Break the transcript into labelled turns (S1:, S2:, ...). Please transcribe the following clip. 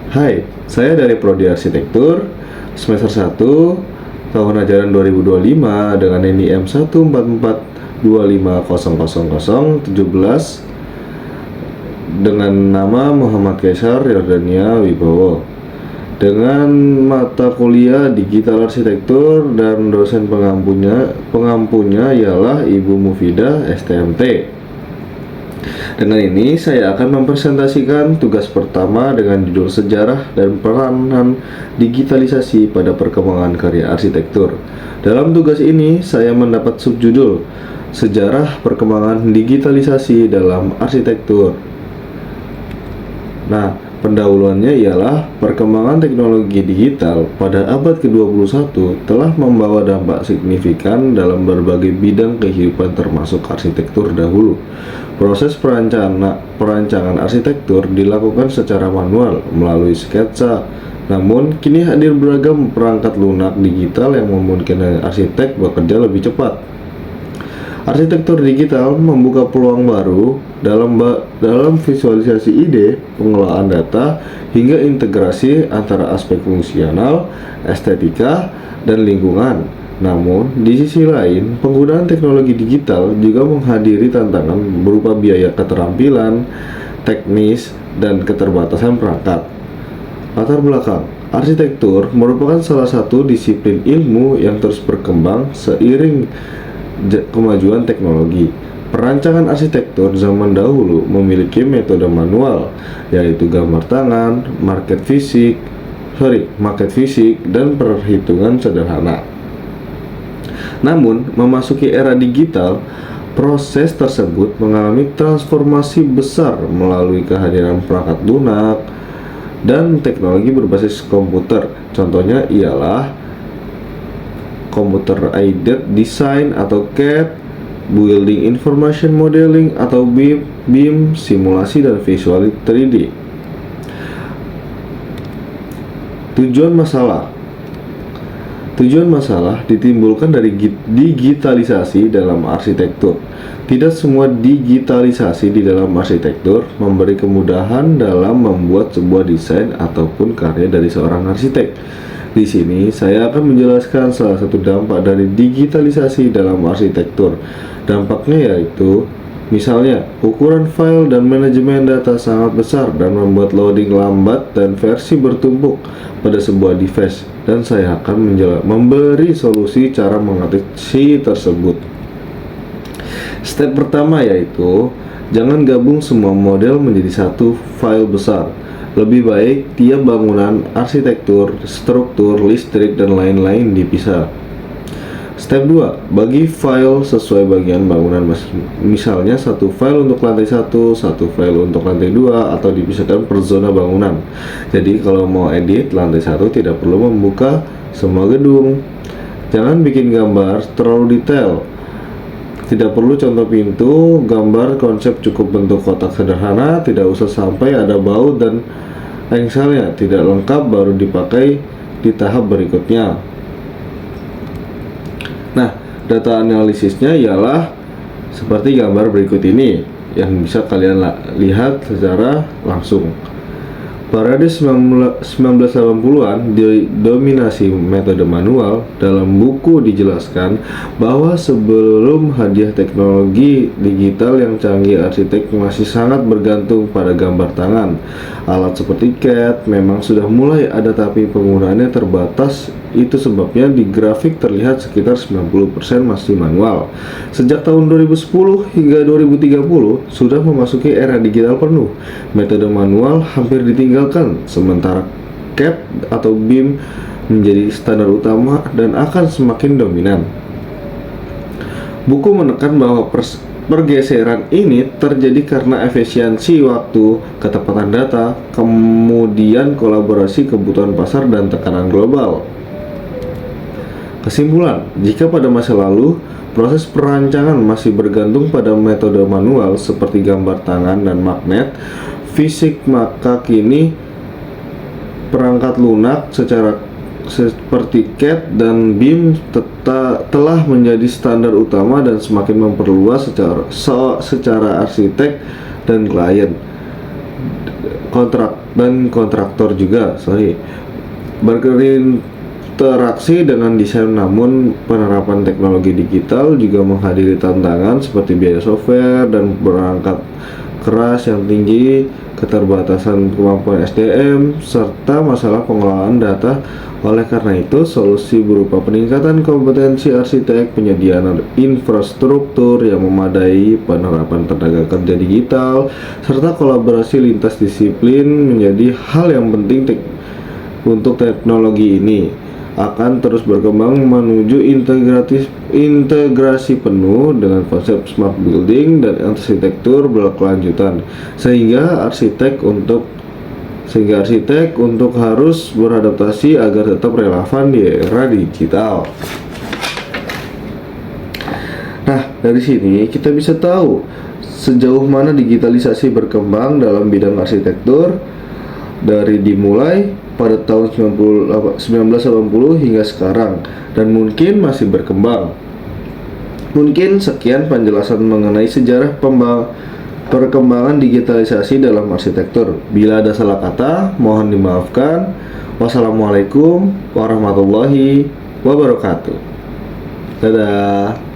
S1: Hai, saya dari Prodi Arsitektur semester 1 tahun ajaran 2025 dengan NIM 14425000017 dengan nama Muhammad Kaisar Yordania Wibowo, dengan mata kuliah Digital Arsitektur dan dosen pengampunya ialah Ibu Mufidah STMT. Dengan ini saya akan mempresentasikan tugas pertama dengan judul Sejarah dan Peranan Digitalisasi pada Perkembangan Karya Arsitektur. Dalam tugas ini saya mendapat subjudul Sejarah Perkembangan Digitalisasi dalam Arsitektur. Nah, pendahuluannya ialah perkembangan teknologi digital pada abad ke-21 telah membawa dampak signifikan dalam berbagai bidang kehidupan termasuk arsitektur dahulu. Proses perancangan arsitektur dilakukan secara manual melalui sketsa. Namun, kini hadir beragam perangkat lunak digital yang memungkinkan arsitek bekerja lebih cepat. Arsitektur digital membuka peluang baru dalam visualisasi ide, pengelolaan data, hingga integrasi antara aspek fungsional, estetika, dan lingkungan. Namun, di sisi lain, penggunaan teknologi digital juga menghadiri tantangan berupa biaya keterampilan, teknis, dan keterbatasan perangkat. Latar belakang arsitektur merupakan salah satu disiplin ilmu yang terus berkembang seiring kemajuan teknologi. Perancangan arsitektur zaman dahulu memiliki metode manual, yaitu gambar tangan, market fisik, dan perhitungan sederhana. Namun, memasuki era digital, proses tersebut mengalami transformasi besar melalui kehadiran perangkat lunak dan teknologi berbasis komputer. Contohnya ialah Computer Aided Design atau CAD, Building Information Modeling atau BIM, simulasi dan visual 3D. Tujuan masalah ditimbulkan dari digitalisasi dalam arsitektur. Tidak semua digitalisasi di dalam arsitektur memberi kemudahan dalam membuat sebuah desain ataupun karya dari seorang arsitek. Di sini saya akan menjelaskan salah satu dampak dari digitalisasi dalam arsitektur. Dampaknya yaitu, misalnya, ukuran file dan manajemen data sangat besar dan membuat loading lambat dan versi bertumpuk pada sebuah device, dan saya akan memberi solusi cara mengatasi tersebut. Step pertama yaitu, jangan gabung semua model menjadi satu file besar. Lebih baik tiap bangunan, arsitektur, struktur, listrik, dan lain-lain dipisah. Step 2, bagi file sesuai bagian bangunan, misalnya satu file untuk lantai 1, satu file untuk lantai 2, atau dipisahkan per zona bangunan. Jadi kalau mau edit lantai 1 tidak perlu membuka semua gedung. Jangan bikin gambar terlalu detail. Tidak perlu contoh pintu, gambar konsep cukup bentuk kotak sederhana, tidak usah sampai ada baut dan engselnya, tidak lengkap baru dipakai di tahap berikutnya. Nah, data analisisnya ialah seperti gambar berikut ini yang bisa kalian lihat secara langsung. Periode 1980-an didominasi metode manual. Dalam buku dijelaskan bahwa sebelum hadiah teknologi digital yang canggih, arsitek masih sangat bergantung pada gambar tangan. Alat seperti CAD memang sudah mulai ada, tapi penggunaannya terbatas. Itu sebabnya di grafik terlihat sekitar 90% masih manual. Sejak tahun 2010 hingga 2030 sudah memasuki era digital penuh. Metode manual hampir ditinggalkan, sementara CAD atau BIM menjadi standar utama dan akan semakin dominan. Buku menekan bahwa pergeseran ini terjadi karena efisiensi waktu, ketepatan data, kemudian kolaborasi kebutuhan pasar dan tekanan global. Kesimpulan, jika pada masa lalu proses perancangan masih bergantung pada metode manual seperti gambar tangan dan magnet fisik, maka kini perangkat lunak seperti CAD dan BIM telah menjadi standar utama dan semakin memperluas secara arsitek dan klien. kontraktor juga, berinteraksi dengan desain. Namun penerapan teknologi digital juga menghadiri tantangan seperti biaya software dan perangkat keras yang tinggi, keterbatasan kemampuan SDM, serta masalah pengelolaan data. Oleh karena itu, solusi berupa peningkatan kompetensi arsitek, penyediaan infrastruktur yang memadai, penerapan tenaga kerja digital, serta kolaborasi lintas disiplin menjadi hal yang penting untuk teknologi ini akan terus berkembang menuju integrasi penuh dengan konsep smart building dan arsitektur berkelanjutan, sehingga arsitek untuk harus beradaptasi agar tetap relevan di era digital. Nah, dari sini kita bisa tahu sejauh mana digitalisasi berkembang dalam bidang arsitektur dari dimulai pada tahun 1980 hingga sekarang, dan mungkin masih berkembang. Mungkin sekian penjelasan mengenai sejarah perkembangan digitalisasi dalam arsitektur. Bila ada salah kata, mohon dimaafkan. Wassalamualaikum warahmatullahi wabarakatuh. Dadah.